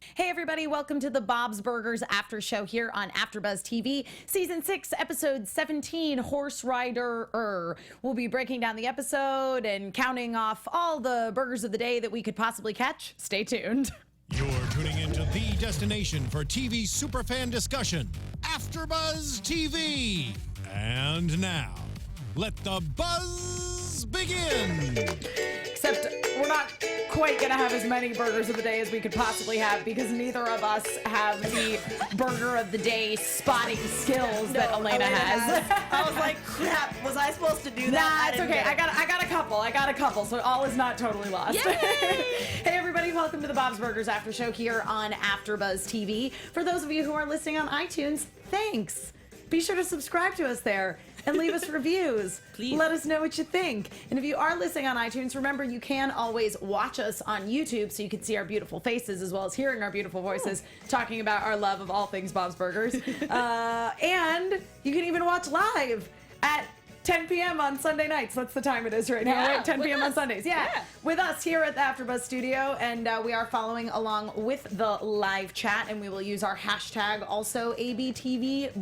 Hey everybody, welcome to the Bob's Burgers After Show here on AFTERBUZZ TV, Season 6, Episode 17, Horse Rider. We'll be breaking down the episode and counting off all the burgers of the day that we could possibly catch. Stay tuned. You're tuning into the destination for TV superfan discussion, AFTERBUZZ TV. And now, let the buzz begin. Except we're not quite going to have as many burgers of the day as we could possibly have because neither of us have the burger of the day spotting skills that Elena has. I was like, crap, was I supposed to do that? Nah, it's okay. I got a couple, so all is not totally lost. Hey everybody, welcome to the Bob's Burgers After Show here on AFTERBUZZ TV. For those of you who are listening on iTunes, thanks. Be sure to subscribe to us there and leave us reviews. Please. Let us know what you think. And if you are listening on iTunes, remember you can always watch us on YouTube so you can see our beautiful faces as well as hearing our beautiful voices talking about our love of all things Bob's Burgers. And you can even watch live at 10 p.m. on Sunday nights. That's the time it is right now, right? 10 p.m. on Sundays. Yeah. With us here at the AFTERBUZZ studio. And we are following along with the live chat. And we will use our hashtag also ABTVBobsB,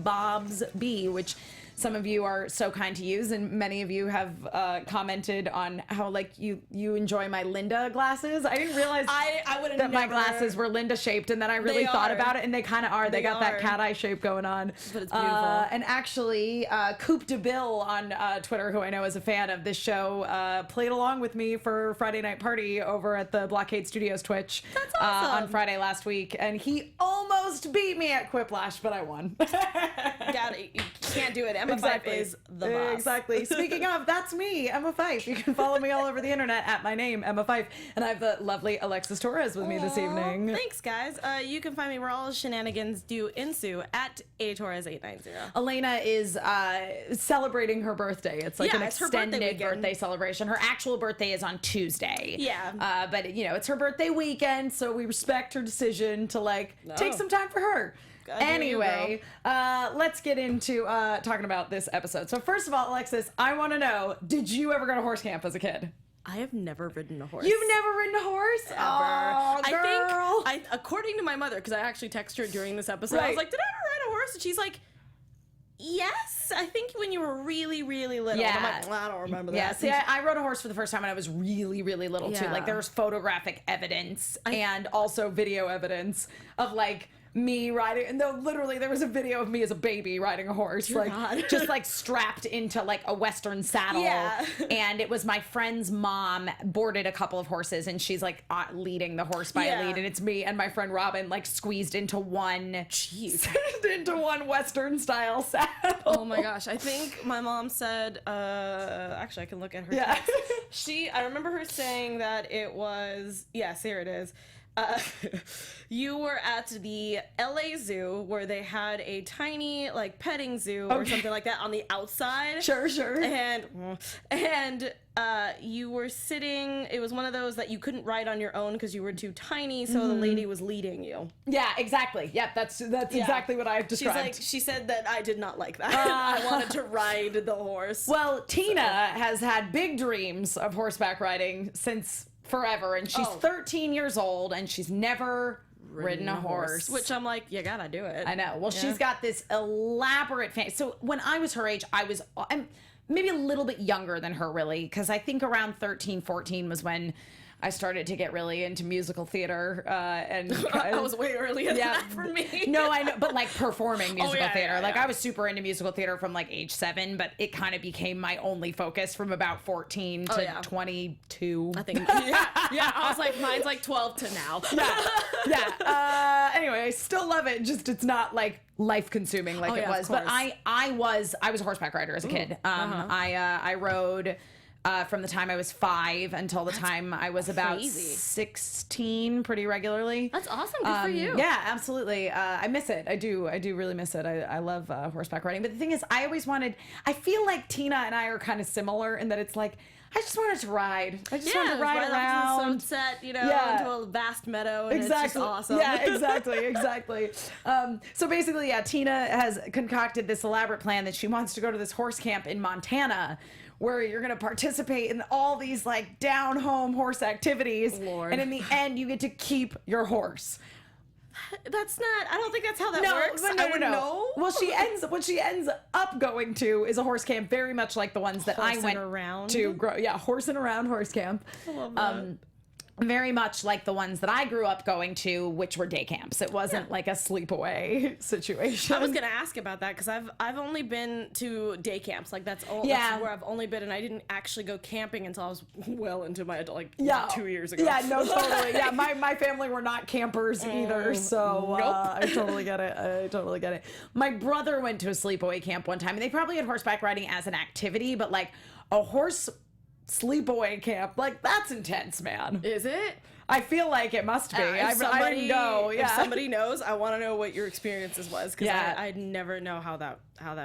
which some of you are so kind to use, and many of you have commented on how like you enjoy my Linda glasses. I didn't realize I would have that my glasses were Linda shaped, and then I really thought about it, and they kind of are. They got that cat eye shape going on. But it's beautiful. And actually, Coop DeBill on Twitter, who I know is a fan of this show, played along with me for Friday Night Party over at the Blockade Studios Twitch. That's awesome. On Friday last week, and he almost beat me at Quiplash, but I won. Got it. You can't do it. Emma Fyffe is the boss. Exactly. Speaking of, that's me, Emma Fyffe. You can follow me all over the internet at my name, Emma Fyffe. And I have the lovely Alexis Torres with me this evening. Thanks, guys. You can find me where all shenanigans do ensue at atorres890. Elena is celebrating her birthday. It's like an extended birthday celebration. Her actual birthday is on Tuesday. Yeah. But, you know, it's her birthday weekend, so we respect her decision to, like, take some time for her. Anyway, let's get into talking about this episode. So first of all, Alexis, I want to know, did you ever go to horse camp as a kid? I have never ridden a horse. You've never ridden a horse? Ever. Oh, girl. I think, according to my mother, because I actually texted her during this episode, I was like, did I ever ride a horse? And she's like, yes, I think when you were really, really little. Yeah. And I'm like, well, I don't remember that. Yeah, see, I rode a horse for the first time when I was really, really little, too. Like, there was photographic evidence and also video evidence of, like, me riding, and literally there was a video of me as a baby riding a horse, just like strapped into like a Western saddle. Yeah. And it was my friend's mom boarded a couple of horses, and she's like leading the horse by a lead, and it's me and my friend Robin like squeezed into one, into one Western style saddle. Oh my gosh! I think my mom said, actually, I can look at her. Yeah. I remember her saying that it was. Yes, here it is. You were at the LA Zoo where they had a tiny like petting zoo or something like that on the outside. Sure. And you were sitting. It was one of those that you couldn't ride on your own because you were too tiny, so the lady was leading you. Yeah, exactly. Yep, that's exactly what I've described. She said that I did not like that. I wanted to ride the horse. Well, Tina has had big dreams of horseback riding since forever, and she's 13 years old, and she's never ridden a horse. Which I'm like, you gotta do it. I know. Well, she's got this elaborate so when I was her age, I'm maybe a little bit younger than her, really, because I think around 13, 14 was when I started to get really into musical theater, and that was way earlier than that for me. No, I know, but like performing musical theater. Like I was super into musical theater from like age 7, but it kind of became my only focus from about 14 to 22. I think. I was like, mine's like 12 to now. Anyway, I still love it. Just it's not like life consuming like it was. But I was a horseback rider as a kid. I rode. From the time I was 5 until the time I was about 16, pretty regularly. That's awesome. Good for you. Yeah, absolutely. I miss it. I do really miss it. I love horseback riding. But the thing is, I feel like Tina and I are kind of similar in that it's like, I just wanted to ride. I just wanted to ride around. To the sunset, into a vast meadow, and it's just awesome. Yeah, exactly. So basically, Tina has concocted this elaborate plan that she wants to go to this horse camp in Montana, where you're going to participate in all these like down home horse activities. Lord. And in the end, you get to keep your horse. That's not. I don't think that's how that works. I would know. Well, what she ends up going to is a horse camp, very much like the ones that I went around to. Horsing around horse camp. I love that. Very much like the ones that I grew up going to, which were day camps. It wasn't like a sleepaway situation. I was gonna ask about that because I've only been to day camps. Like that's where I've only been, and I didn't actually go camping until I was well into my adult, 2 years ago. Yeah, no, totally. Yeah, my family were not campers either, so I totally get it. My brother went to a sleepaway camp one time, and they probably had horseback riding as an activity, but like a horse sleepaway camp, like that's intense, man. Is it? I feel like it must be. I didn't go. Yeah. If somebody knows, I want to know what your experiences was because I never know how that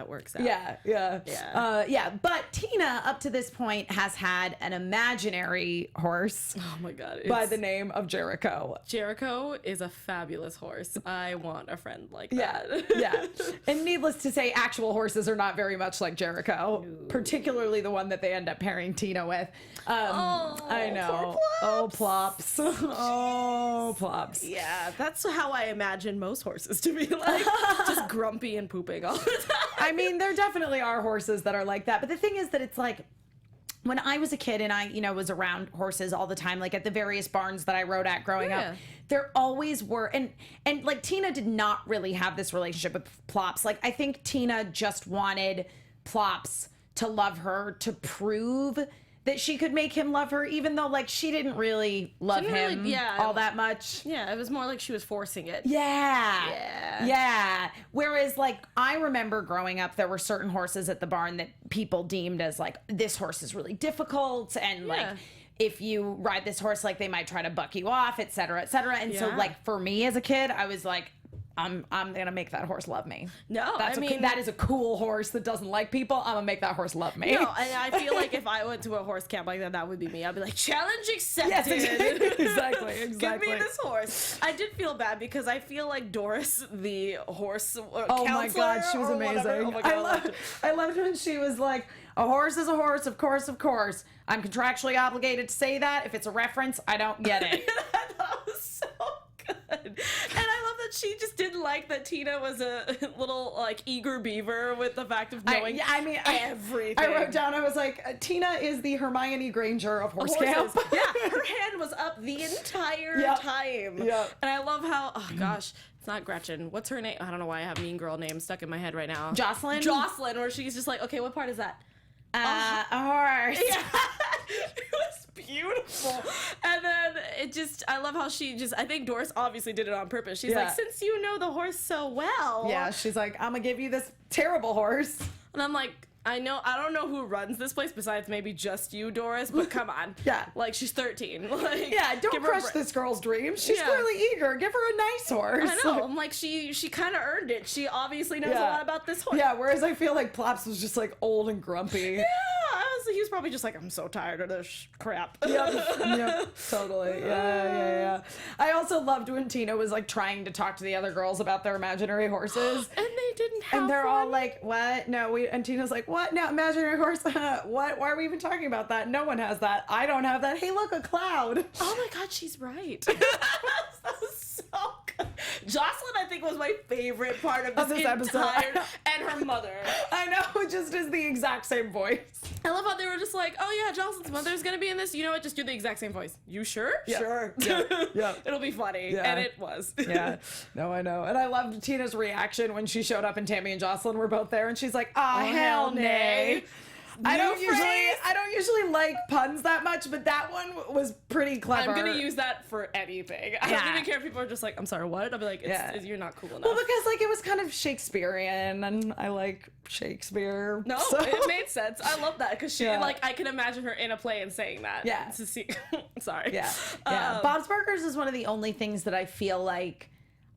works out. Yeah. But Tina, up to this point, has had an imaginary horse. Oh my god! By the name of Jericho. Jericho is a fabulous horse. I want a friend like that. Yeah. And needless to say, actual horses are not very much like Jericho, particularly the one that they end up pairing Tina with. I know. Poor Plops. Oh, Plops. Oh, Plops. Yeah, that's how I imagine most horses to be like. Just grumpy and pooping all the time. I mean, there definitely are horses that are like that. But the thing is that it's like, when I was a kid and I, was around horses all the time, like at the various barns that I rode at growing up, there always were, and like Tina did not really have this relationship with Plops. Like, I think Tina just wanted Plops to love her, to prove that she could make him love her, even though like she didn't really love him all that much. Yeah, it was more like she was forcing it. Yeah. Whereas like I remember growing up, there were certain horses at the barn that people deemed as like, this horse is really difficult, and like if you ride this horse, like they might try to buck you off, et cetera, et cetera. And so like for me as a kid, I was like, I'm gonna make that horse love me. No, that is a cool horse that doesn't like people. I'm gonna make that horse love me. No, and I feel like if I went to a horse camp like that, that would be me. I'd be like, challenge accepted. Yes, exactly. Give me this horse. I did feel bad because I feel like Doris, the horse oh my god, she was amazing. Oh my god, I loved when she was like, a horse is a horse, of course. I'm contractually obligated to say that. If it's a reference, I don't get it. That was so good. And I love that she just didn't like that Tina was a little like eager beaver with the fact of knowing everything. I wrote down, I was like, Tina is the Hermione Granger of horse camp. Yeah, her hand was up the entire time. Yep. And I love how, oh gosh, it's not Gretchen. What's her name? I don't know why I have mean girl name stuck in my head right now. Jocelyn, where she's just like, okay, what part is that? A horse. Yeah. It was beautiful. And then it just, I love how she just, I think Doris obviously did it on purpose. She's like, since you know the horse so well. Yeah, she's like, I'm gonna give you this terrible horse. And I'm like, I don't know who runs this place besides maybe just you, Doris, but come on. Like, she's 13. Like, don't crush this girl's dreams. She's clearly eager. Give her a nice horse. I know. I'm like, she kind of earned it. She obviously knows a lot about this horse. Yeah, whereas I feel like Plops was just like old and grumpy. Yeah, he was probably just like, I'm so tired of this crap. Yep, totally. Yeah. I also loved when Tina was like trying to talk to the other girls about their imaginary horses. And they didn't have And they're one. all like, what? No, and Tina's like, what? No, imaginary horse? What? Why are we even talking about that? No one has that. I don't have that. Hey, look, a cloud. Oh my god, she's right. That was so good. Jocelyn, I think, was my favorite part of this episode. And her mother. I know, it just is the exact same voice. I love how they were just like, oh yeah, Jocelyn's mother's gonna be in this. You know what? Just do the exact same voice. You sure? Yeah. Sure. Yeah. It'll be funny. Yeah. And it was. Yeah. No, I know. And I loved Tina's reaction when she showed up and Tammy and Jocelyn were both there, and she's like, oh hell nay. I don't usually like puns that much, but that one was pretty clever. I'm gonna use that for anything. I don't even care if people are just like, I'm sorry, what? I'll be like, you're not cool enough. Well, because like it was kind of Shakespearean, and I like Shakespeare. No, so. It made sense. I love that because she like I can imagine her in a play and saying that. Yeah. To see. Sorry. Yeah. Bob's Burgers is one of the only things that I feel like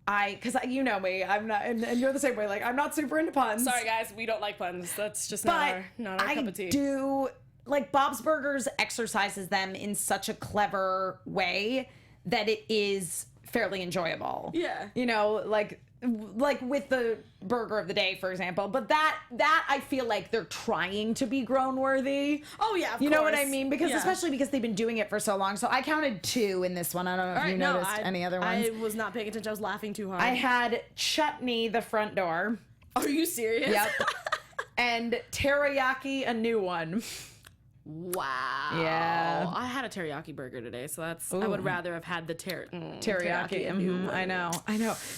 because you know me, I'm not, and you're the same way. Like, I'm not super into puns. Sorry, guys, we don't like puns. That's just not our cup of tea. I do like Bob's Burgers exercises them in such a clever way that it is fairly enjoyable. Yeah. You know, like like with the burger of the day, for example. But that I feel like they're trying to be grown worthy. Oh yeah, you know what I mean? Because especially because they've been doing it for so long. So I counted 2 in this one. I don't know if you noticed any other ones. I was not paying attention. I was laughing too hard. I had chutney, the front door. Are you serious? Yep. And teriyaki, a new one. Wow. Yeah. I had a teriyaki burger today, so that's. I would rather have had the teriyaki. I know.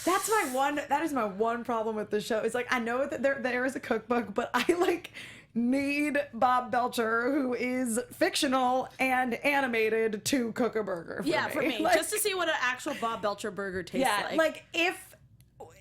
That is my one problem with the show. It's like, I know that there is a cookbook, but I like need Bob Belcher, who is fictional and animated, to cook a burger for me. Like, just to see what an actual Bob Belcher burger tastes like. Yeah, like if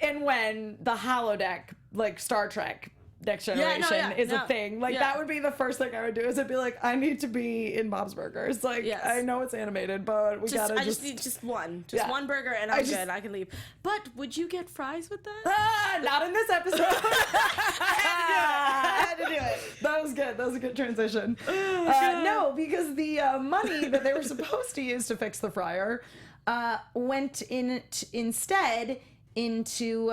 and when the holodeck, like Star Trek Next Generation is a thing. Like that would be the first thing I would do, is I'd be like, I need to be in Bob's Burgers. Like, I know it's animated, but I just need one burger and I'm good. I can leave. But would you get fries with that? Not in this episode. I had to do it. That was good. That was a good transition. No, because the money that they were supposed to use to fix the fryer went instead into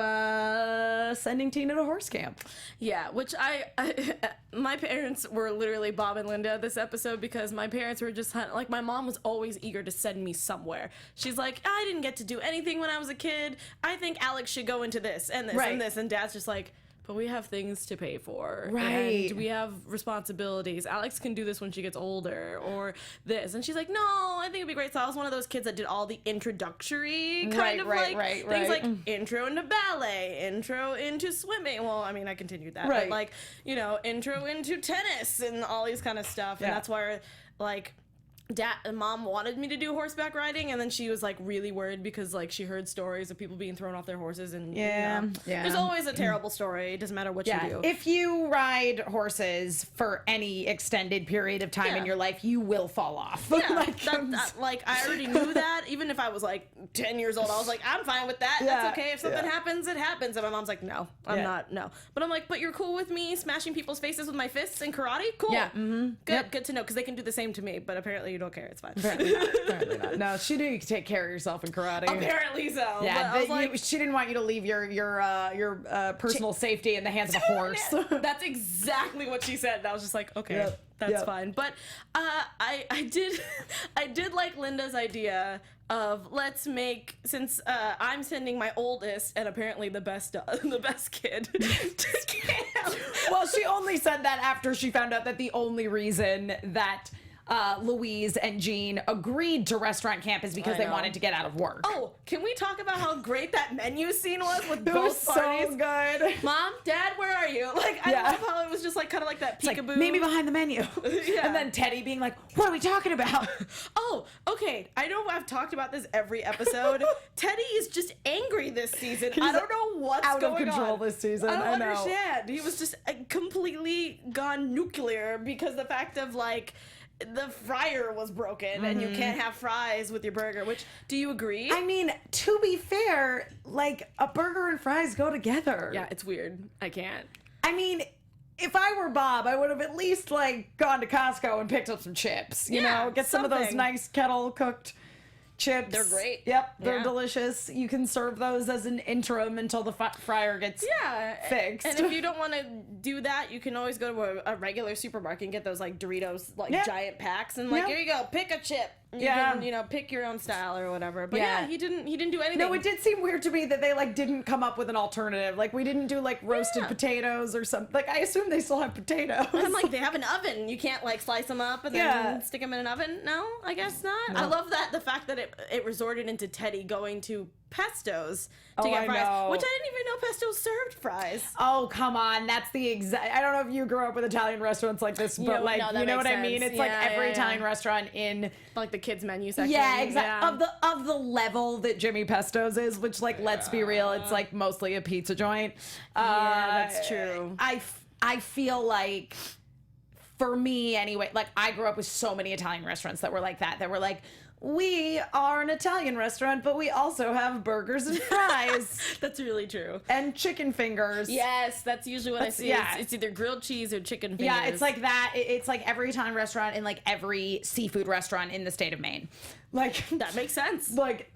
sending Tina to horse camp. Yeah, which my parents were literally Bob and Linda this episode, because my parents were just like, my mom was always eager to send me somewhere. She's like, I didn't get to do anything when I was a kid. I think Alex should go into this and this and this. And Dad's just like, but we have things to pay for. Right. And we have responsibilities. Alex can do this when she gets older, or this. And she's like, no, I think it'd be great. So I was one of those kids that did all the introductory kind of things like intro into ballet, intro into swimming. Well, I mean, I continued that. But like, you know, intro into tennis and all these kind of stuff. And that's where, like, Mom wanted me to do horseback riding, and then she was like really worried because like she heard stories of people being thrown off their horses, and there's always a terrible story. It doesn't matter what you do. If you ride horses for any extended period of time in your life, you will fall off. Like I already knew that. Even if I was like 10 years old, I was like, I'm fine with that. That's okay. If something happens, it happens. And my mom's like, no, I'm not. No. But I'm like, but you're cool with me smashing people's faces with my fists in karate? Cool. Yeah. Good. Good to know, because they can do the same to me. But apparently you don't care. It's fine. Apparently not. No, she knew you could take care of yourself in karate. Apparently so. Yeah, but she didn't want you to leave your personal safety in the hands of a horse. That's exactly what she said. And I was just like, okay, that's fine. But I did like Linda's idea of, let's make, since I'm sending my oldest and apparently the best kid to camp. Well, she only said that after she found out that the only reason that Louise and Jean agreed to restaurant camp is because they wanted to get out of work. Oh, can we talk about how great that menu scene was with both parties? So good. Mom, Dad, where are you? Like, I love how it was just like kind of like that peekaboo. Like, maybe behind the menu. And then Teddy being like, what are we talking about? Oh, okay. I know I've talked about this every episode. Teddy is just angry this season. I don't know what's going on. Out of control this season. I don't understand. He was just completely gone nuclear because the fact of like, the fryer was broken and you can't have fries with your burger, which, do you agree? I mean, to be fair, like, a burger and fries go together. Yeah, it's weird. I can't. I mean, if I were Bob, I would have at least, like, gone to Costco and picked up some chips, you know? Get some of those nice kettle-cooked chips. They're great. Yep, they're delicious. You can serve those as an interim until the fryer gets fixed. And if you don't want to do that, you can always go to a regular supermarket and get those like Doritos giant packs, and like here you go, pick a chip. You can, you know, pick your own style or whatever. But he didn't do anything. No, it did seem weird to me that they like didn't come up with an alternative. Like, we didn't do like roasted potatoes or something. Like, I assume they still have potatoes. And I'm like, they have an oven. You can't like slice them up and then stick them in an oven. No, I guess not. No. I love that the fact that it resorted into Teddy going to Pesto's to get fries, which I didn't even know Pesto served fries. Oh, come on. That's the exact. I don't know if you grew up with Italian restaurants like this, but like, you know what I mean? It's like every Italian restaurant in like the kids menu section. Yeah, exactly. Of the level that Jimmy Pesto's is, which, like, let's be real, it's like mostly a pizza joint. Yeah, that's true. I feel like, for me anyway, like, I grew up with so many Italian restaurants that were like that were like, we are an Italian restaurant, but we also have burgers and fries. That's really true. And chicken fingers. Yes, that's usually what I see. Yeah. It's either grilled cheese or chicken fingers. Yeah, it's like that. It's like every Italian restaurant and like every seafood restaurant in the state of Maine. Like, that makes sense. Like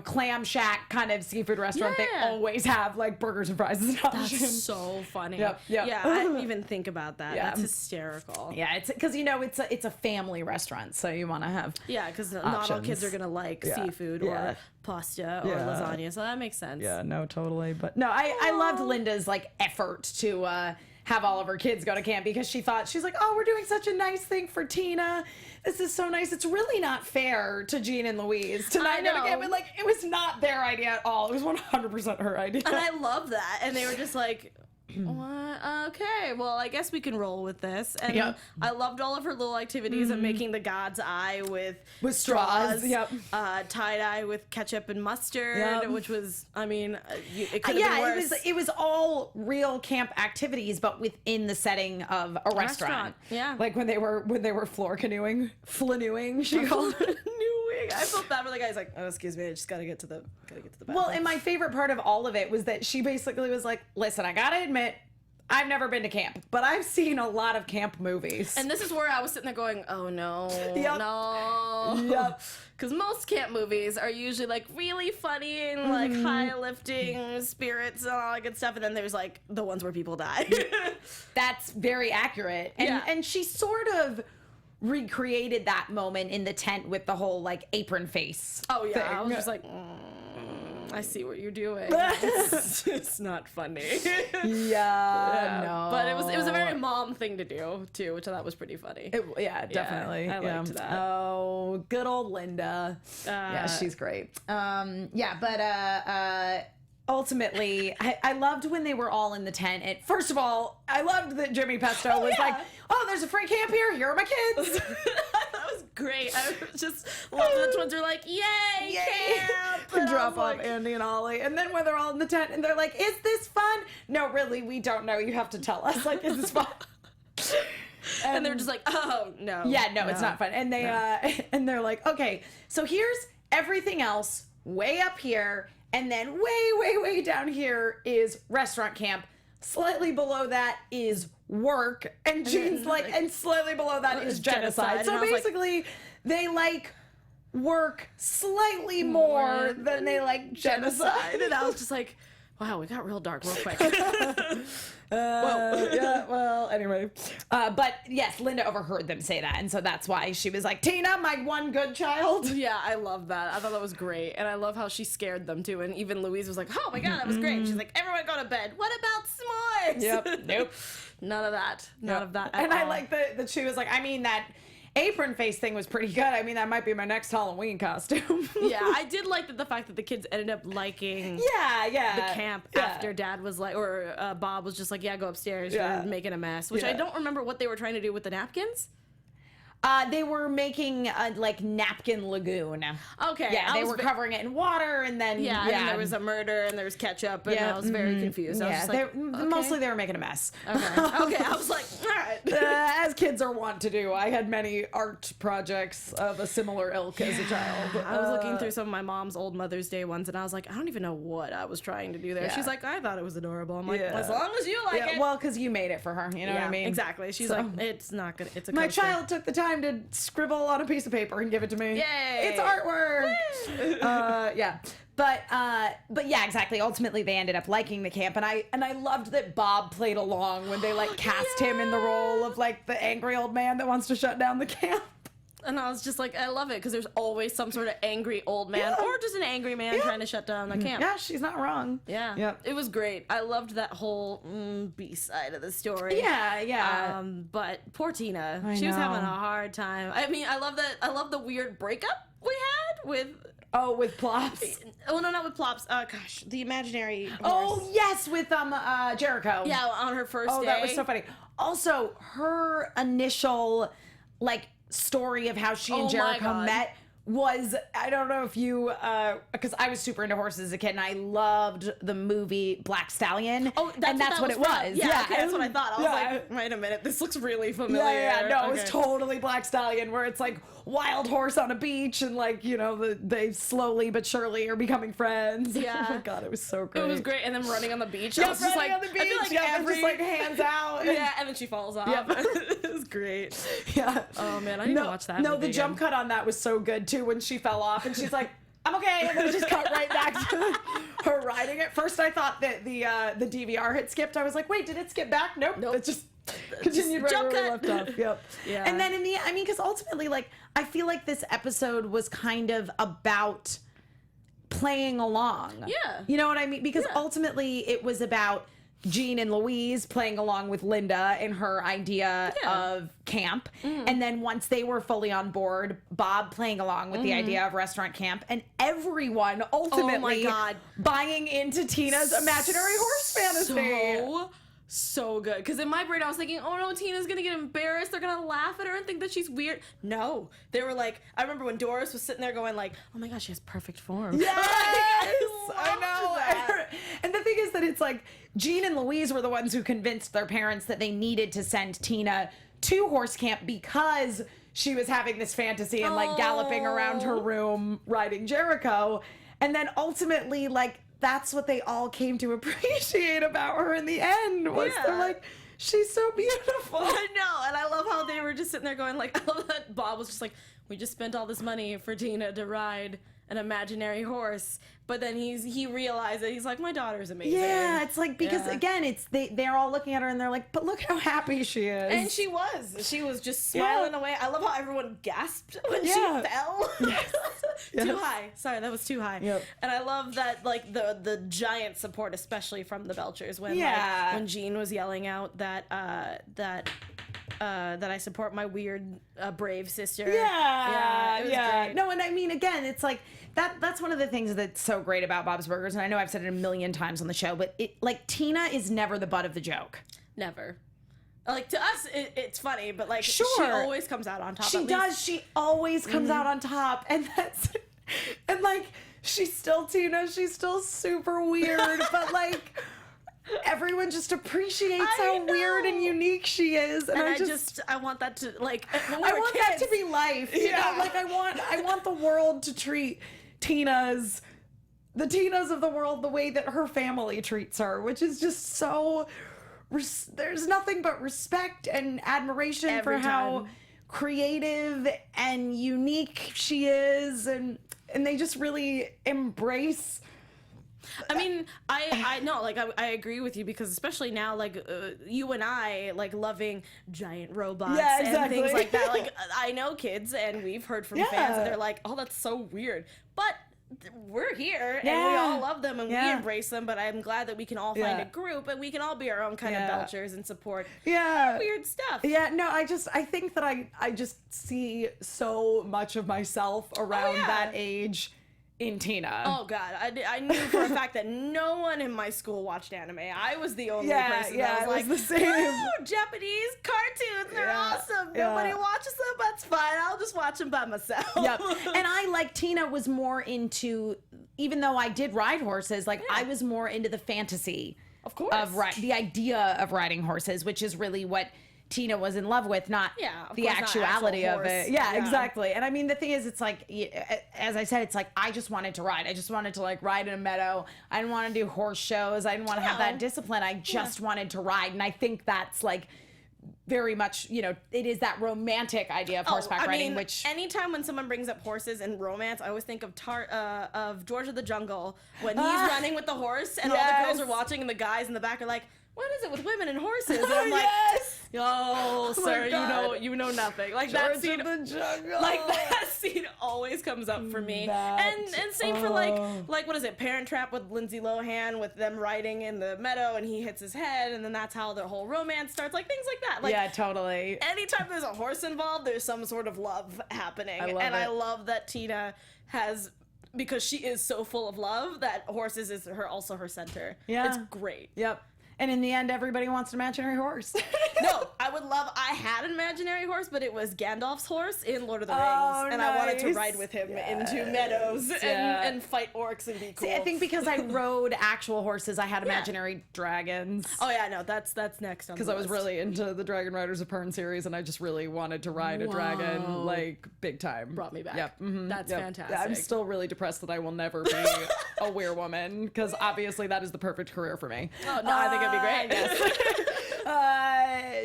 clam shack kind of seafood restaurant, they always have like burgers and fries as an option. That's so funny. Yep. Yeah, I didn't even think about that. Yeah. That's hysterical. Yeah, it's because it's a family restaurant, so you want to have because not all kids are gonna like seafood or pasta or lasagna, so that makes sense. Yeah, no, totally. But no, I loved Linda's like effort to have all of her kids go to camp because she's like, oh, we're doing such a nice thing for Tina. This is so nice. It's really not fair to Jean and Louise to not go to camp. But like, it was not their idea at all. It was 100% her idea. And I love that. And they were just like, what? Okay, well, I guess we can roll with this. And I loved all of her little activities of making the God's eye with straws. Tie-dye with ketchup and mustard, which was, I mean, it could have been worse. It was all real camp activities, but within the setting of a restaurant. Yeah, like when they were floor canoeing, flanooing. She called it. I felt bad for the guy. He's like, oh, excuse me, I just gotta get to the bathroom. Well, and my favorite part of all of it was that she basically was like, listen, I gotta admit, I've never been to camp, but I've seen a lot of camp movies. And this is where I was sitting there going, oh no, no. Yep. Because most camp movies are usually like really funny and like high lifting spirits and all that good stuff. And then there's like the ones where people die. That's very accurate. And she sort of recreated that moment in the tent with the whole like apron face. Oh yeah, thing. I was just like, I see what you're doing. It's not funny. No. But it was a very mom thing to do too, which I thought was pretty funny. Definitely. I liked that. Oh, good old Linda. Yeah, she's great. Ultimately, I loved when they were all in the tent. And first of all, I loved that Jimmy Pesto was like, oh, there's a free camp here. Here are my kids. That was great. I just love the twins are like, yay, camp. And drop off Andy and Ollie. And then when they're all in the tent and they're like, is this fun? No, really, we don't know. You have to tell us. Like, is this fun? And they're just like, oh, no. Yeah, no, it's not fun. And they and they're like, okay, so here's everything else way up here. And then way down here is restaurant camp. Slightly below that is work. And Jean's like, and slightly below that is genocide. So basically, they like work slightly more than they like genocide. And I was just like, wow, we got real dark real quick. Anyway. But yes, Linda overheard them say that. And so that's why she was like, Tina, my one good child. Yeah, I love that. I thought that was great. And I love how she scared them too. And even Louise was like, oh my God, that was great. And she's like, everyone go to bed. What about s'mores? Yep. Nope. None of that. None of that at And all. I like that she was like, I mean, that apron face thing was pretty good. I mean, that might be my next Halloween costume. Yeah, I did like the fact that the kids ended up liking the camp after Dad was like, or Bob was just like, yeah, go upstairs, you're making a mess. Which I don't remember what they were trying to do with the napkins. They were making a like napkin lagoon. Okay. Yeah, they were covering it in water, and then and then there was a murder, and there was ketchup, and I was very confused. I was just like, mostly they were making a mess. Okay. I was like, all right. As kids are wont to do. I had many art projects of a similar ilk as a child. I was looking through some of my mom's old Mother's Day ones, and I was like, I don't even know what I was trying to do there. She's like, I thought it was adorable. I'm like, as long as you like it. Well, because you made it for her. You know what I mean? Exactly. She's like, it's not good. It's a my coaster. child took the time to scribble on a piece of paper and give it to me. Yay! It's artwork. But yeah, exactly. Ultimately, they ended up liking the camp, and I loved that Bob played along when they like cast him in the role of like the angry old man that wants to shut down the camp. And I was just like, I love it because there's always some sort of angry old man or just an angry man trying to shut down the camp. Yeah, she's not wrong. Yeah. Yep. It was great. I loved that whole B side of the story. Yeah. But poor Tina, she was having a hard time. I mean, I love the weird breakup we had with. Oh, with Plops. Oh no, not with Plops. Gosh, the imaginary horse. Oh yes, with Jericho. Yeah, on her first day. Oh, that was so funny. Also, her initial like story of how she and Jericho met was, I don't know if you, because I was super into horses as a kid, and I loved the movie Black Stallion. Oh, that's what it was. Yeah, okay, that's what I thought. I was like, wait a minute, this looks really familiar. Yeah, no, it was totally Black Stallion, where it's like wild horse on a beach, and like, you know, they slowly but surely are becoming friends. Yeah. Oh my God, it was so great. It was great, and then running on the beach. Yeah, I was just like, on the beach. I feel like just like hands out. Yeah, and then she falls off. Yep. It was great. Yeah. Oh man, I need to watch that. No, movie the jump cut on that was so good too when she fell off and she's like, I'm okay. And then it just cut right back to her riding it. First, I thought that the DVR had skipped. I was like, wait, did it skip back? Nope. It just continued right where we left off. Yep. Yeah. And then because ultimately, like, I feel like this episode was kind of about playing along. Yeah. You know what I mean? Because ultimately it was about Jean and Louise playing along with Linda in her idea of camp. And then once they were fully on board, Bob playing along with the idea of restaurant camp, and everyone ultimately buying into Tina's imaginary horse fantasy. So good. Because in my brain, I was thinking, oh no, Tina's going to get embarrassed. They're going to laugh at her and think that she's weird. No. They were like, I remember when Doris was sitting there going like, oh my gosh, she has perfect form. Yes! I know. That. And the thing is that it's like, Jean and Louise were the ones who convinced their parents that they needed to send Tina to horse camp because she was having this fantasy and like galloping around her room riding Jericho. And then ultimately, like, that's what they all came to appreciate about her in the end, was they're like, she's so beautiful. I know, and I love how they were just sitting there going like, I love that Bob was just like, we just spent all this money for Tina to ride an imaginary horse, but then he realized that he's like, my daughter's amazing. Yeah, it's like, because again, it's they're all looking at her and they're like, but look how happy she is. And she was just smiling away. I love how everyone gasped when she fell. Too high. Sorry, that was too high. Yep. And I love that, like, the giant support, especially from the Belchers, when like, when Jean was yelling out that that I support my weird brave sister. It was great. No, and I mean, again, it's like that's one of the things that's so great about Bob's Burgers, and I know I've said it a million times on the show, but Tina is never the butt of the joke. Never. Like, to us, it's funny, but like, sure, she always comes out on top. She does. She always comes out on top, and like, she's still Tina. She's still super weird, but like, everyone just appreciates how weird and unique she is, and I want that to, like, I want that to be life. You know, like, I want the world to treat the Tinas of the world the way that her family treats her, which is just so. There's nothing but respect and admiration for how creative and unique she is, and they just really embrace. I mean, I know, like, I agree with you, because especially now, like, you and I, like, loving giant robots and things like that. Like, I know kids, and we've heard from fans, and they're like, oh, that's so weird. But we're here, and we all love them, and we embrace them, but I'm glad that we can all find a group, and we can all be our own kind of Belchers and support weird stuff. Yeah, no, I think that I just see so much of myself around that age in Tina. Oh God, I knew for a fact that no one in my school watched anime. I was the only person that was like, the same. Woo, Japanese cartoons, they're awesome. Nobody watches them, that's fine. I'll just watch them by myself. Yep. And I, like, Tina was more into, even though I did ride horses, like, I was more into the fantasy. Of course. Of the idea of riding horses, which is really what Tina was in love with, not the actuality of it. Yeah, exactly. And I mean, the thing is, it's like, as I said, it's like, I just wanted to ride. I just wanted to, like, ride in a meadow. I didn't want to do horse shows. I didn't want to have that discipline. I just wanted to ride. And I think that's, like, very much, you know, it is that romantic idea of horseback riding, which anytime when someone brings up horses and romance, I always think of George of the Jungle, when he's running with the horse and all the girls are watching and the guys in the back are like, what is it with women and horses? And I'm like, oh, sir, you know nothing. Like, George that scene, of the Jungle. Like, that scene always comes up for me. And same for like what is it, Parent Trap with Lindsay Lohan, with them riding in the meadow and he hits his head, and then that's how their whole romance starts. Like, things like that. Like, yeah, totally. Anytime there's a horse involved, there's some sort of love happening. I love that Tina has, because she is so full of love, that horses is also her center. Yeah, it's great. Yep. And in the end, everybody wants an imaginary horse. No, I had an imaginary horse, but it was Gandalf's horse in Lord of the Rings. And I wanted to ride with him into meadows and fight orcs and be cool. See, I think because I rode actual horses, I had imaginary dragons. Oh yeah, no, that's next on the list. Because I was really into the Dragon Riders of Pern series, and I just really wanted to ride a dragon, like, big time. Brought me back. Yep. Mm-hmm. That's fantastic. I'm still really depressed that I will never be a werewoman, because obviously that is the perfect career for me. Oh, no, I think it'd be great.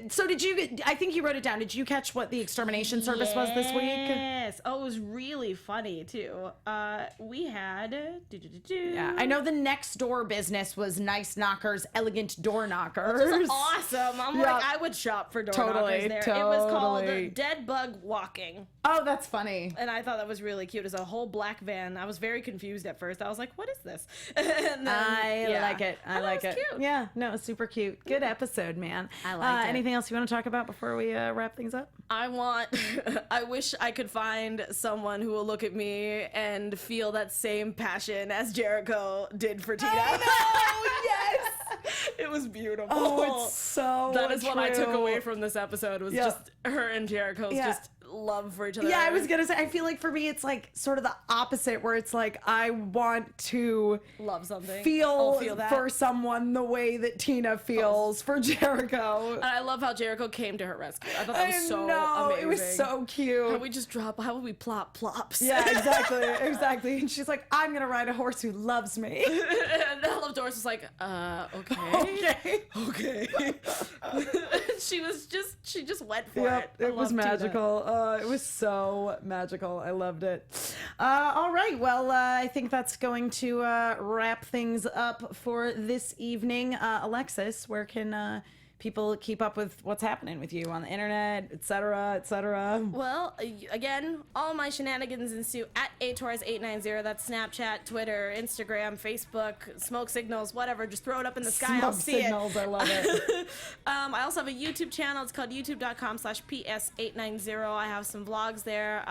So I think you wrote it down. Did you catch what the extermination service was this week? Yes. Oh, it was really funny too. We had. Yeah, I know the next door business was Nice Knockers, Elegant Door Knockers. Which is awesome. I'm like, I would shop for door knockers there. It was called Dead Bug Walking. Oh, that's funny. And I thought that was really cute. It's a whole black van. I was very confused at first. I was like, what is this? And then, I like it. I like it. Cute. Yeah, no, it's super cute. Good episode, man. I like it. Anything else you want to talk about before we wrap things up? I wish I could find someone who will look at me and feel that same passion as Jericho did for Tina. Yes. It was beautiful. Oh, it's so That is what I took true. away from this episode was just her and Jericho's just love for each other. Yeah, I was gonna say, I feel like for me it's like sort of the opposite, where it's like I want to love something, feel that for someone the way that Tina feels for Jericho. And I love how Jericho came to her rescue. I thought that was so amazing. It was so cute. How we just how would we plop plops? Yeah, exactly. And she's like, I'm gonna ride a horse who loves me. And I love Doris was like, okay. she just went for it. It was magical. It was so magical. I loved it. All right. Well, I think that's going to wrap things up for this evening. Alexis, where can people keep up with what's happening with you on the internet, et cetera, et cetera? Well, again, all my shenanigans ensue at Torres890. That's Snapchat, Twitter, Instagram, Facebook, smoke signals, whatever. Just throw it up in the sky. I'll see signals, it. I love it. I also have a YouTube channel. It's called youtube.com/PS890. I have some vlogs there.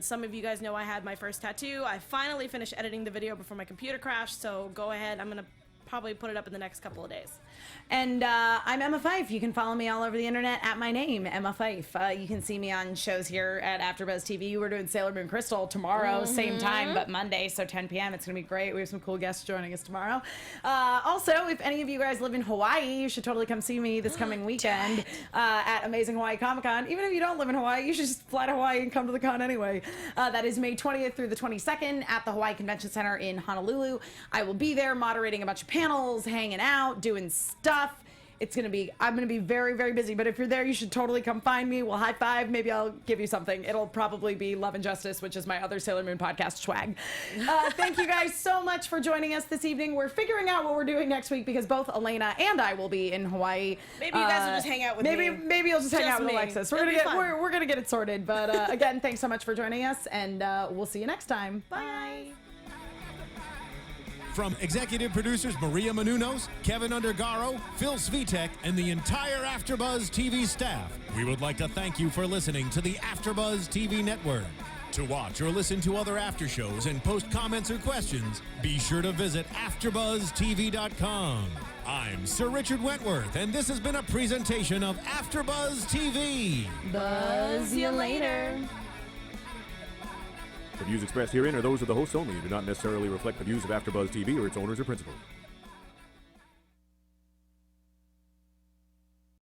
Some of you guys know I had my first tattoo. I finally finished editing the video before my computer crashed, so go ahead. I'm going to probably put it up in the next couple of days. And I'm Emma Fyffe. You can follow me all over the internet at my name, Emma Fyffe. You can see me on shows here at AfterBuzz TV. We're doing Sailor Moon Crystal tomorrow, same time, but Monday, so 10 p.m. It's going to be great. We have some cool guests joining us tomorrow. Also, if any of you guys live in Hawaii, you should totally come see me this coming weekend at Amazing Hawaii Comic-Con. Even if you don't live in Hawaii, you should just fly to Hawaii and come to the con anyway. That is May 20th through the 22nd at the Hawaii Convention Center in Honolulu. I will be there moderating a bunch of panels, hanging out, doing stuff. I'm gonna be very, very busy, but if you're there, you should totally come find me. We'll high five. Maybe I'll give you something. It'll probably be Love and Justice, which is my other Sailor Moon podcast swag. Thank you guys so much for joining us this evening. We're figuring out what we're doing next week because both Elena and I will be in Hawaii. Maybe you guys will just hang out with me. Maybe you'll just hang out with me. Alexis. We're gonna get it sorted. But again, thanks so much for joining us, and we'll see you next time. Bye. From executive producers Maria Menounos, Kevin Undergaro, Phil Svitek, and the entire AfterBuzz TV staff, we would like to thank you for listening to the AfterBuzz TV network. To watch or listen to other after shows and post comments or questions, be sure to visit AfterBuzzTV.com. I'm Sir Richard Wentworth, and this has been a presentation of AfterBuzz TV. Buzz you later. The views expressed herein are those of the hosts only and do not necessarily reflect the views of AfterBuzz TV or its owners or principals.